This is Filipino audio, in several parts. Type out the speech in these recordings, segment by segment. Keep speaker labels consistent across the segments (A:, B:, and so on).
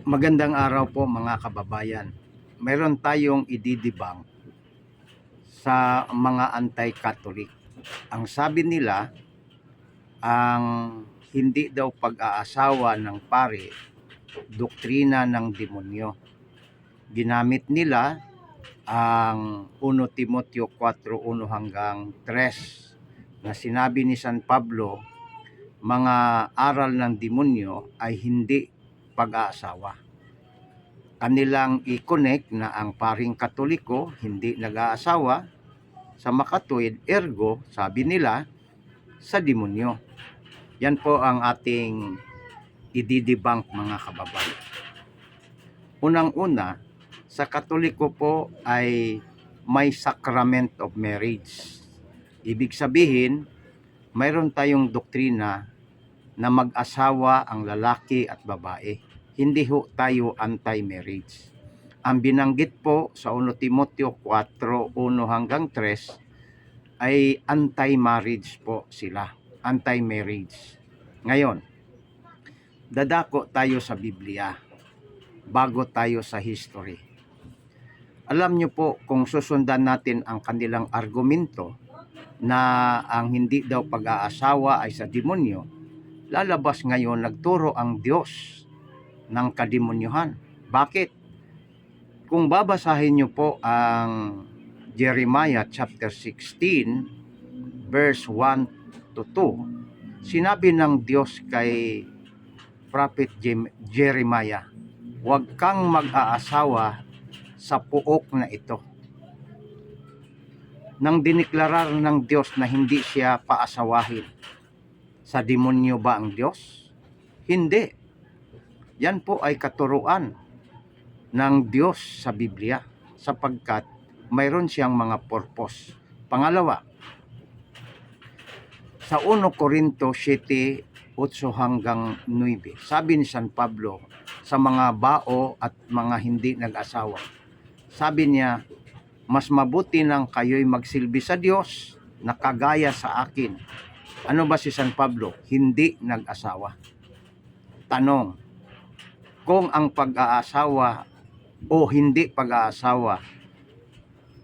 A: Magandang araw po mga kababayan. Meron tayong ididibang sa mga anti-Catholic. Ang sabi nila, ang hindi daw pag-aasawa ng pari, doktrina ng demonyo. Ginamit nila ang 1 Timoteo 4:1 hanggang 3 na sinabi ni San Pablo, mga aral ng demonyo ay hindi pag-aasawa. Kanilang i-connect na ang paring Katoliko hindi nag-aasawa sa makatuwid, ergo, sabi nila, sa demonyo. Yan po ang ating ididebunk mga kababayan. Unang-una, sa Katoliko po ay may sacrament of marriage. Ibig sabihin, mayroon tayong doktrina na mag-asawa ang lalaki at babae. Hindi ho tayo anti-marriage. Ang binanggit po sa 1 Timoteo 4:1 hanggang 3 ay anti-marriage po sila. Anti-marriage. Ngayon, dadako tayo sa Biblia bago tayo sa history. Alam nyo po, kung susundan natin ang kanilang argumento na ang hindi daw pag-aasawa ay sa demonyo, lalabas ngayon nagturo ang Diyos ng kademonyohan. Bakit? Kung babasahin nyo po ang Jeremiah chapter 16 verse 1 to 2, sinabi ng Diyos kay Prophet Jeremiah, huwag kang mag-aasawa sa puok na ito. Nang diniklarar ng Diyos na hindi siya paasawahin, sa demonyo ba ang Diyos? Hindi. Yan po ay katuruan ng Diyos sa Biblia sapagkat mayroon siyang mga purpose. Pangalawa, sa 1 Corinto 7:8 hanggang 9, sabi ni San Pablo sa mga bao at mga hindi nag-asawa, sabi niya, mas mabuti nang kayo'y magsilbi sa Diyos na kagaya sa akin. Ano ba si San Pablo? Hindi nag-asawa. Tanong, kung ang pag-aasawa o hindi pag-aasawa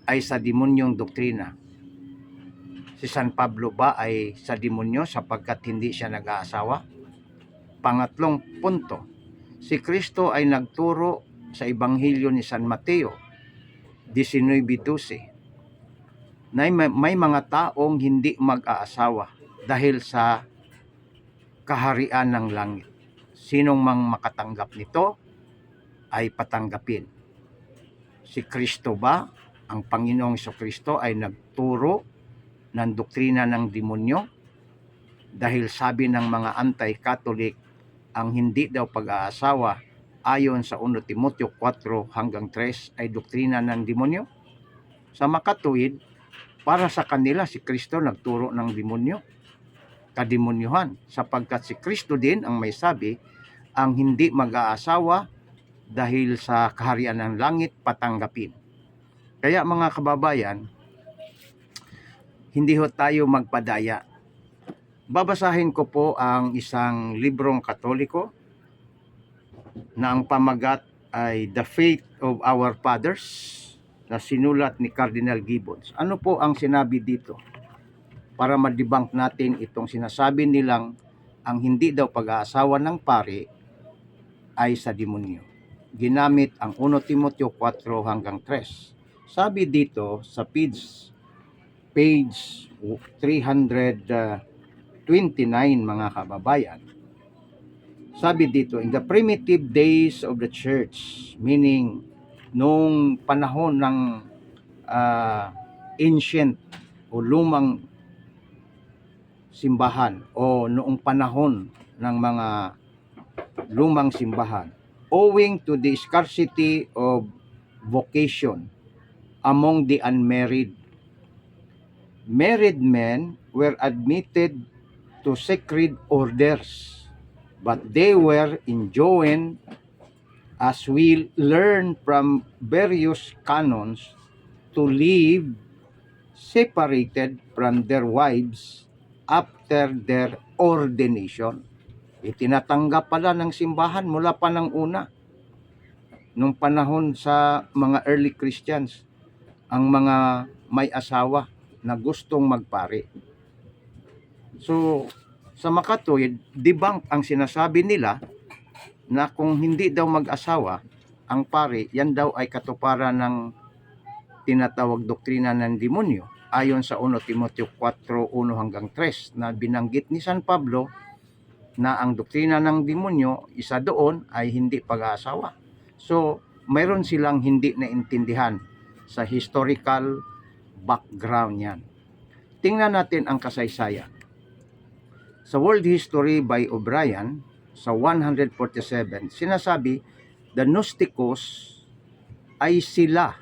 A: ay sa demonyong doktrina, si San Pablo ba ay sa demonyo sapagkat hindi siya nag-aasawa? Pangatlong punto, si Kristo ay nagturo sa Ebanghelyo ni San Mateo 19:12 na may mga taong hindi mag-aasawa dahil sa kaharian ng langit. Sinong mang makatanggap nito ay patanggapin. Si Kristo ba, ang Panginoong Jesucristo, ay nagturo ng doktrina ng demonyo? Dahil sabi ng mga anti-Catholic, ang hindi daw pag-aasawa ayon sa 1 Timoteo 4 hanggang 3 ay doktrina ng demonyo? Sa makatuwid, para sa kanila si Kristo nagturo ng demonyo, kademonyohan, sapagkat si Kristo din ang may sabi, ang hindi mag-aasawa dahil sa kaharian ng langit patanggapin. Kaya mga kababayan, hindi ho tayo magpadaya. Babasahin ko po ang isang librong Katoliko na ang pamagat ay The Faith of Our Fathers na sinulat ni Cardinal Gibbons. Ano po ang sinabi dito? Para ma-debunk natin itong sinasabi nilang ang hindi daw pag-aasawa ng pari ay sa demonyo. Ginamit ang 1 Timoteo 4 hanggang 3. Sabi dito sa page 329 mga kababayan, sabi dito, in the primitive days of the church, meaning nung panahon ng ancient o lumang simbahan o noong panahon ng mga lumang simbahan, owing to the scarcity of vocation among the unmarried, married men were admitted to sacred orders, but they were enjoined, as we learn from various canons, to live separated from their wives after their ordination. Itinatanggap pala ng simbahan mula pa ng una nung panahon sa mga early Christians, ang mga may asawa na gustong magpari. So, sa makatuwid, debunk ang sinasabi nila na kung hindi daw mag-asawa ang pari, yan daw ay katuparan ng tinatawag doktrina ng demonyo. Ayon sa 1 Timoteo 4:1 hanggang 3 na binanggit ni San Pablo na ang doktrina ng demonyo, isa doon ay hindi pag-aasawa. So, mayroon silang hindi naintindihan sa historical background yan. Tingnan natin ang kasaysayan. Sa World History by O'Brien, sa 147, sinasabi, the Gnosticos ay sila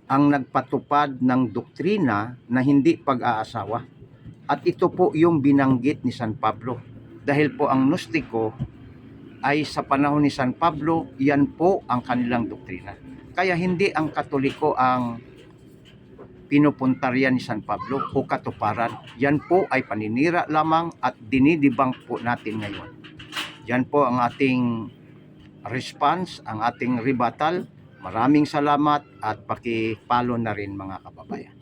A: ang nagpatupad ng doktrina na hindi pag-aasawa. At ito po yung binanggit ni San Pablo. Dahil po ang Gnostiko ay sa panahon ni San Pablo, yan po ang kanilang doktrina. Kaya hindi ang Katoliko ang pinupuntaryan ni San Pablo o katuparan. Yan po ay paninira lamang at dinidibang po natin ngayon. Yan po ang ating response, ang ating rebuttal. Maraming salamat at paki-follow na rin mga kababayan.